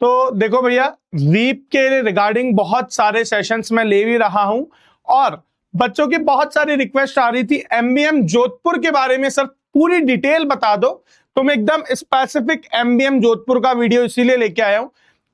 तो देखो भैया, रीप के रिगार्डिंग बहुत सारे सेशंस मैं ले भी रहा हूं और बच्चों की बहुत सारी रिक्वेस्ट आ रही थी एमबीएम जोधपुर के बारे में, सर पूरी डिटेल बता दो। तो मैं एकदम स्पेसिफिक एमबीएम जोधपुर का वीडियो इसीलिए लेके आया हूं।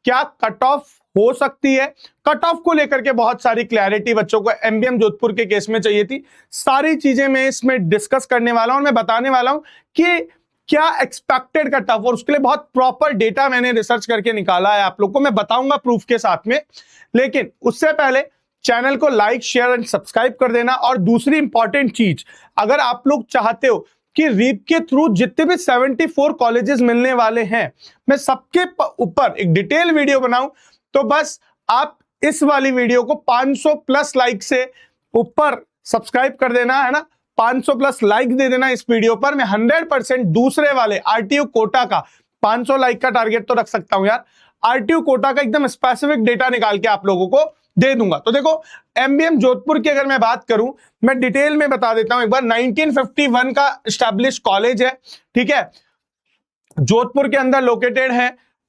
क्या कट ऑफ हो सकती है, कट ऑफ को लेकर के बहुत सारी क्लैरिटी बच्चों को एमबीएम जोधपुर के केस में चाहिए थी। सारी चीजें मैं इसमें डिस्कस करने वाला हूं और मैं बताने वाला हूं कि क्या एक्सपेक्टेड कट ऑफ, और उसके लिए बहुत प्रॉपर डेटा मैंने रिसर्च करके निकाला है, आप लोग को मैं बताऊंगा प्रूफ के साथ में। लेकिन उससे पहले चैनल को लाइक शेयर एंड सब्सक्राइब कर देना। और दूसरी इंपॉर्टेंट चीज, अगर आप लोग चाहते हो कि रीप के थ्रू जितने भी 74 कॉलेजेस मिलने वाले हैं मैं सबके ऊपर एक डिटेल वीडियो बनाऊं, तो बस आप इस वाली वीडियो को 500 प्लस लाइक से ऊपर सब्सक्राइब कर देना है ना, 500 प्लस लाइक दे देना इस वीडियो पर। मैं 100% दूसरे वाले आरटीयू कोटा का 500 लाइक का टारगेट तो रख सकता हूं यार, आरटीयू कोटा का एकदम स्पेसिफिक डेटा निकाल के आप लोगों को दे दूंगा। तो देखो, एमबीएम जोधपुर की अगर मैं बात करूं, मैं डिटेल में बता देता हूं एक बार। 1951 का एस्टैब्लिश कॉलेज है, ठीक है, जोधपुर के अंदर लोकेटेड है।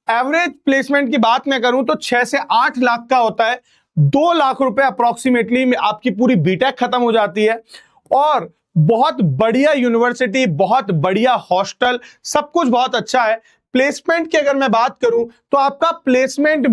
एवरेज प्लेसमेंट की बात मैं करूं तो 6 से 8 लाख का होता है। 2 लाख रुपए अप्रोक्सीमेटली में आपकी पूरी बीटेक खत्म हो जाती है। और बहुत बढ़िया यूनिवर्सिटी, बहुत बढ़िया हॉस्टल, सब कुछ बहुत अच्छा है। प्लेसमेंट की अगर मैं बात करूं तो आपका प्लेसमेंट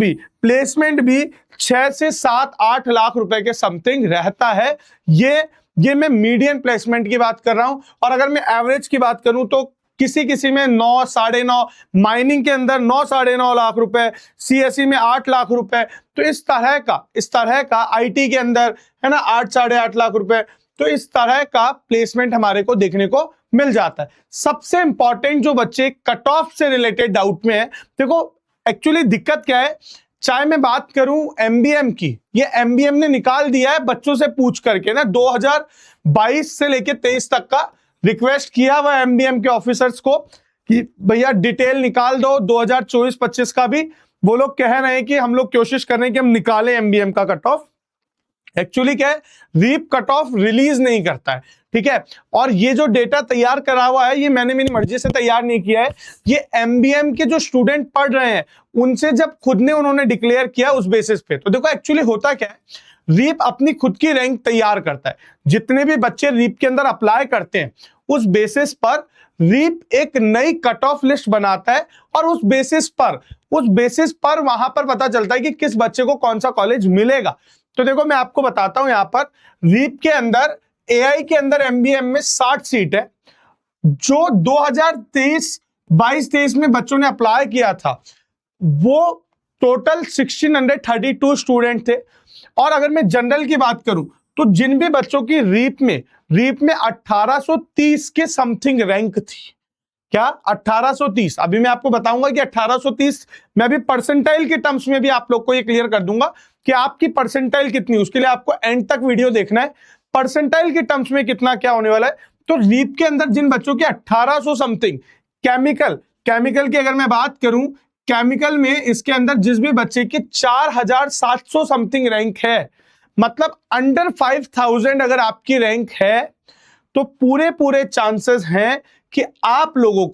भी 6 से 7-8 लाख रुपए के समथिंग रहता है। ये मैं मीडियन प्लेसमेंट की बात कर रहा हूं। और अगर मैं एवरेज की बात करूं तो किसी में 9, 9.5, माइनिंग के अंदर 9, 9.5 लाख रुपए, सीएसई में 8 लाख रुपए। तो इस तरह का आईटी के अंदर है ना 8, 8.5 लाख रुपए। तो इस तरह का प्लेसमेंट हमारे को देखने को मिल जाता है। सबसे इंपॉर्टेंट जो बच्चे कट ऑफ से रिलेटेड डाउट में है, देखो एक्चुअली दिक्कत क्या है, चाहे मैं बात करूं एमबीएम की, ये एमबीएम ने निकाल दिया है बच्चों से पूछ करके ना, 2022 से लेके 23 तक का रिक्वेस्ट किया हुआ एमबीएम के ऑफिसर्स को कि भैया डिटेल निकाल दो 2024-25 का भी। वो लोग कह रहे हैं कि हम लोग कोशिश कर रहे हैं कि हम निकालें एमबीएम का कट ऑफ। एक्चुअली क्या है, रीप कट ऑफ रिलीज नहीं करता है, ठीक है। और ये जो डेटा तैयार करा हुआ है, ये मैंने मेरी मर्जी से तैयार नहीं किया है, ये एमबीएम के जो स्टूडेंट पढ़ रहे हैं उनसे जब खुद ने उन्होंने डिक्लेयर किया उस बेसिस पे। तो देखो एक्चुअली होता क्या है, रीप अपनी खुद की रैंक तैयार करता है। जितने भी बच्चे रीप के अंदर अप्लाई करते हैं उस बेसिस पर रीप एक नई कट ऑफ लिस्ट बनाता है और उस बेसिस पर वहां पर पता चलता है कि किस बच्चे को कौन सा कॉलेज मिलेगा। तो देखो मैं आपको बताता हूं, यहां पर रीप के अंदर एआई के अंदर एमबीएम में 60 सीट है। जो 2023-22-23 में बच्चों ने अप्लाई किया था वो टोटल 1632 स्टूडेंट थे। और अगर मैं जनरल की बात करूं तो जिन भी बच्चों की रीप में 1830 के समथिंग रैंक थी, क्या 1830, अभी मैं आपको बताऊंगा कि 1830 मैं भी परसेंटाइल के टर्म्स में भी आप लोग को ये क्लियर कर दूंगा कि आपकी परसेंटाइल कितनी, उसके लिए आपको एंड तक वीडियो देखना है, परसेंटाइल के टर्म्स में कितना क्या होने वाला है। तो रीप के अंदर जिन बच्चों की 1800 समथिंग, केमिकल की अगर मैं बात करूं, केमिकल में इसके अंदर जिस भी बच्चे की 4700 समथिंग रैंक है, मतलब अंडर 5000 अगर आपकी रैंक है, तो पूरे चांसेस हैं कि आप लोगों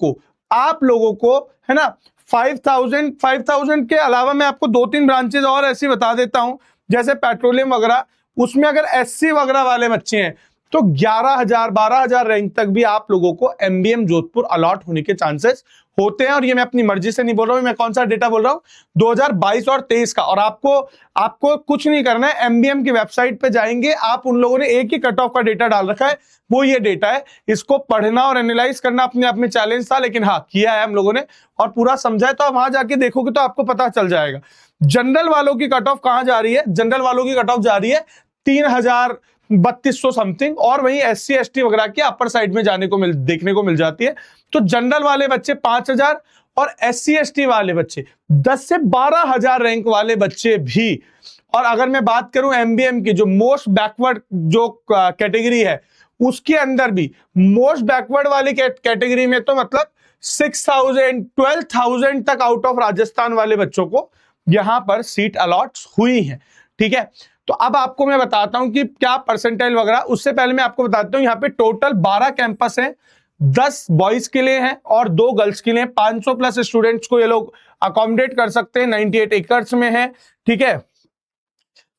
को है ना 5000 के अलावा मैं आपको 2-3 ब्रांचेस और ऐसी बता देता हूं, जैसे पेट्रोलियम वगैरह, उसमें अगर एससी वगैरह वाले बच्चे हैं तो 11,000 12,000 रैंक तक भी आप लोगों को एमबीएम जोधपुर अलॉट होने के चांसेस होते हैं। और ये मैं अपनी मर्जी से नहीं बोल रहा हूं, मैं कौन सा डेटा बोल रहा हूं, 2022 और 23 का। और आपको कुछ नहीं करना है, एमबीएम की वेबसाइट पे जाएंगे आप, उन लोगों ने एक ही कट ऑफ का डेटा डाल रखा है, वो ये डेटा है। इसको पढ़ना और एनालाइज करना अपने आप में चैलेंज था, लेकिन हाँ किया है हम लोगों ने और पूरा समझा है। तो आप वहां जाके देखोगे तो आपको पता चल जाएगा। जनरल वालों की कट ऑफ कहां जा रही है, जनरल वालों की कट ऑफ जा रही है 3000-3200 समथिंग, और वहीं एससी एसटी वगैरह की अपर साइड में देखने को मिल जाती है। तो जनरल वाले बच्चे 5000 और एससी एसटी वाले बच्चे 10 से 12,000 रैंक वाले बच्चे भी। और अगर मैं बात करूं एमबीएम की जो मोस्ट बैकवर्ड जो कैटेगरी है, उसके अंदर भी मोस्ट बैकवर्ड वाली कैटेगरी में तो मतलब 6000 12,000 तक आउट ऑफ राजस्थान वाले बच्चों को यहां पर सीट अलॉट हुई है, ठीक है। तो अब आपको मैं बताता हूं कि क्या परसेंटाइल वगैरह, उससे पहले मैं आपको बताता हूं यहाँ पे टोटल 12 कैंपस हैं, 10 बॉयज के लिए है और 2 गर्ल्स के लिए। 500 प्लस स्टूडेंट्स को ये लोग अकोमोडेट कर सकते हैं। 98 एकर्स में है, ठीक है।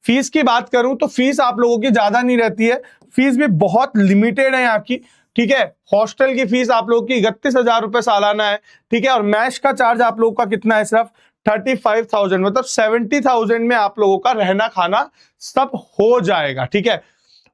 फीस की बात करूं तो फीस आप लोगों की ज्यादा नहीं रहती है, फीस भी बहुत लिमिटेड है यहाँ की, ठीक है। हॉस्टल की फीस आप लोगों की 31,000 रुपए सालाना है, ठीक है। और मैश का चार्ज आप लोगों का कितना है, सिर्फ 35,000, मतलब 70,000 में आप लोगों का रहना खाना सब हो जाएगा, ठीक है।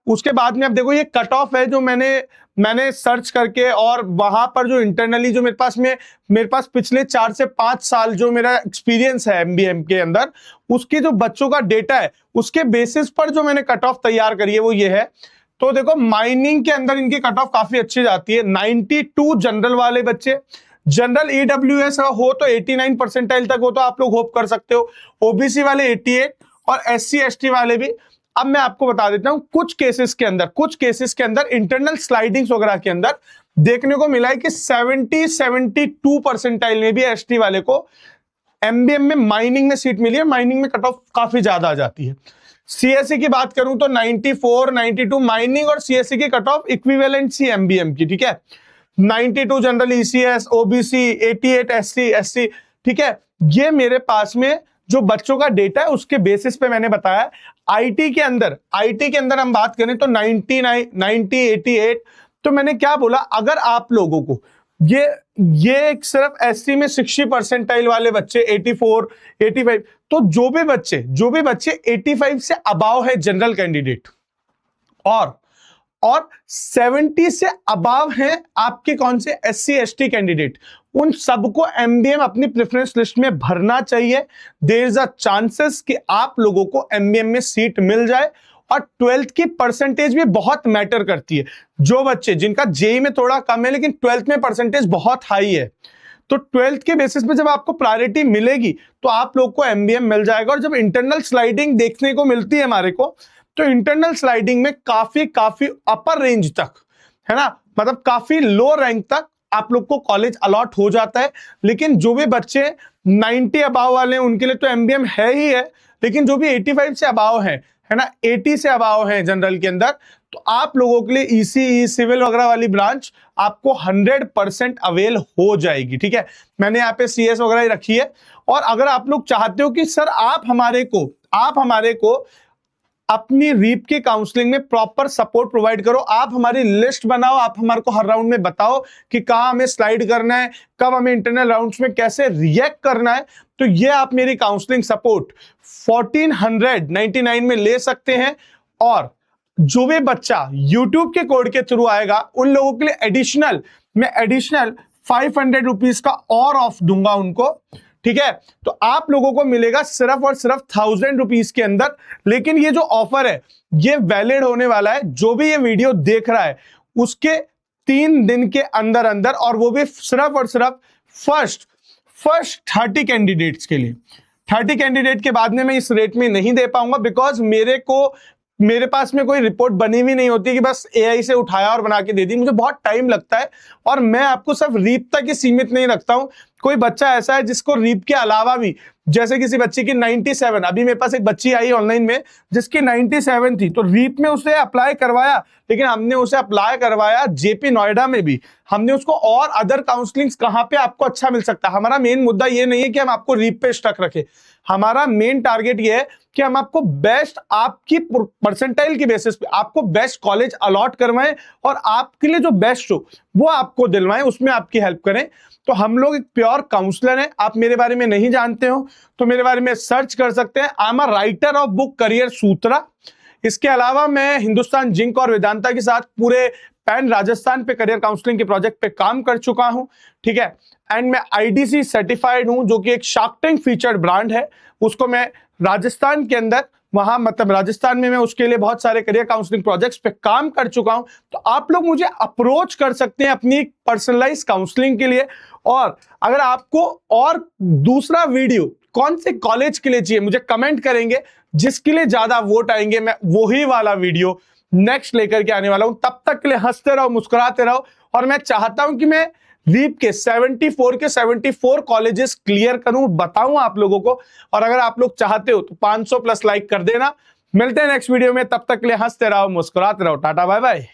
उसके बाद में अब देखो ये कट ऑफ है जो मैंने सर्च करके, और वहां पर जो इंटरनली जो मेरे पास पिछले 4 से 5 साल जो मेरा एक्सपीरियंस है एमबीएम के अंदर, उसके जो बच्चों का डेटा है उसके बेसिस पर जो मैंने कट ऑफ तैयार करी है वो ये है। तो देखो माइनिंग के अंदर इनकी कट ऑफ काफी अच्छी जाती है। 92 जनरल वाले बच्चे, जनरल ईडब्ल्यूएस हो तो 89 परसेंटाइल तक हो तो आप लोग होप कर सकते हो। ओबीसी वाले 88 और एससी एसटी वाले भी। अब मैं आपको बता देता हूं कुछ केसेस के अंदर इंटरनल स्लाइडिंग्स वगैरह के अंदर देखने को मिला है कि 72 परसेंटाइल में भी एसटी वाले को एमबीएम में माइनिंग में सीट मिली है। माइनिंग में कट ऑफ काफी ज्यादा आ जाती है। सीएससी की बात करूं तो 94 92 माइनिंग और सीएससी की कट ऑफ इक्विवेलेंट सी एमबीएम की, ठीक है। 92 general ECS, OBC, 88 SC SC, ठीक है। ये मेरे पास में जो बच्चों का डेटा है उसके बेसिस पे मैंने बताया। आईटी के अंदर हम बात करें तो 99 90 88। तो मैंने क्या बोला, अगर आप लोगों को ये सिर्फ एससी में 60 परसेंटाइल वाले बच्चे 84 85, तो जो भी बच्चे 85 से अबाव है जनरल कैंडिडेट, और 70 से अबाव हैं आपके कौन से एससी एसटी कैंडिडेट, उन सबको एमबीएम अपनी प्रेफरेंस लिस्ट में भरना चाहिए। देयर इज अ चांसेस कि आप लोगों को एमबीएम में सीट मिल जाए। और 12th की परसेंटेज भी बहुत मैटर करती है। जो बच्चे जिनका जेई में थोड़ा कम है लेकिन 12th में परसेंटेज बहुत हाई है, तो 12th के बेसिस पे जब आपको प्रायोरिटी मिलेगी तो आप लोग को एमबीएम मिल जाएगा। और जब इंटरनल स्लाइडिंग देखने को मिलती है हमारे को, तो इंटरनल स्लाइडिंग में काफी अपर रेंज तक, है ना, मतलब काफी लो रैंक तक आप लोग को कॉलेज अलॉट हो जाता है। लेकिन जो भी बच्चे 90 अबाव वाले हैं उनके लिए तो एमबीएम है ही है, लेकिन जो भी 85 से अबाव है ना, 80 से अबाव है जनरल के अंदर, तो आप लोगों के लिए ईसीई सिविल वगैरह वाली ब्रांच आपको 100% अवेल हो जाएगी, ठीक है। मैंने यहाँ पे सीएस वगैरह ही रखी है। और अगर आप लोग चाहते हो कि सर आप हमारे को अपनी रीप के काउंसलिंग में प्रॉपर सपोर्ट प्रोवाइड करो, आप हमारी लिस्ट बनाओ, आप हमारे को हर राउंड में बताओ कि कहां हमें स्लाइड करना है, कब हमें इंटरनल राउंड्स में कैसे रिएक्ट करना है, तो ये आप मेरी काउंसलिंग सपोर्ट 1499 में ले सकते हैं। और जो भी बच्चा यूट्यूब के कोड के थ्रू आएगा उन लोगों के लिए एडिशनल 500 रुपीज का और ऑफ दूंगा उनको, ठीक है। तो आप लोगों को मिलेगा सिर्फ और सिर्फ 1000 रुपीज के अंदर। लेकिन ये जो ऑफर है ये वैलिड होने वाला है, जो भी ये वीडियो देख रहा है उसके 3 दिन के अंदर अंदर, और वो भी सिर्फ और सिर्फ फर्स्ट 30 कैंडिडेट्स के लिए। 30 कैंडिडेट के बाद में मैं इस रेट में नहीं दे पाऊंगा, बिकॉज मेरे पास में कोई रिपोर्ट बनी हुई नहीं होती कि बस एआई से उठाया और बना के दे दी। मुझे बहुत टाइम लगता है, और मैं आपको सिर्फ रीप तक ही सीमित नहीं रखता हूं। कोई बच्चा ऐसा है जिसको रीप के अलावा भी, जैसे किसी बच्चे की 97, अभी मेरे पास एक बच्ची आई ऑनलाइन में जिसकी 97 थी, तो रीप में उसे अप्लाई करवाया, लेकिन हमने उसे अप्लाई करवाया जेपी नोएडा में भी। हमने उसको और अदर काउंसलिंग्स कहां पे आपको अच्छा मिल सकता है। हमारा मेन मुद्दा ये नहीं है कि हम आपको रीप पे स्टक रखें, हमारा मेन टारगेट ये है कि हम आपको बेस्ट, आपकी परसेंटाइल की बेसिस पे आपको बेस्ट कॉलेज अलॉट करवाएं, और आपके लिए जो बेस्ट हो वो आपको दिलवाएं, उसमें आपकी हेल्प करें। तो हम लोग एक प्योर काउंसलर हैं। आप मेरे बारे में नहीं जानते हो तो मेरे बारे में सर्च कर सकते हैं। I am a writer of book career Sutra. इसके अलावा मैं हिंदुस्तान जिंक और वेदांता के साथ पूरे पैन राजस्थान पे करियर काउंसलिंग के प्रोजेक्ट पे काम कर चुका हूं, ठीक है। एंड मैं आईडीसी सर्टिफाइड हूं, जो कि एक शार्क टैंक फीचर्ड ब्रांड है। उसको मैं राजस्थान के अंदर, वहां मतलब राजस्थान में मैं उसके लिए बहुत सारे करियर काउंसलिंग प्रोजेक्ट्स पे काम कर चुका हूं। तो आप लोग मुझे अप्रोच कर सकते हैं अपनी पर्सनलाइज काउंसलिंग के लिए। और अगर आपको और दूसरा वीडियो कौन से कॉलेज के लिए चाहिए मुझे कमेंट करेंगे, जिसके लिए ज्यादा वोट आएंगे मैं वही वाला वीडियो नेक्स्ट लेकर के आने वाला हूं। तब तक के लिए हंसते रहो, मुस्कुराते रहो। और मैं चाहता हूं कि मैं रीप के 74 कॉलेजेस क्लियर करूं, बताऊं आप लोगों को। और अगर आप लोग चाहते हो तो 500 प्लस लाइक कर देना। मिलते हैं नेक्स्ट वीडियो में, तब तक के लिए हंसते रहो, मुस्कुराते रहो। टाटा बाय बाय।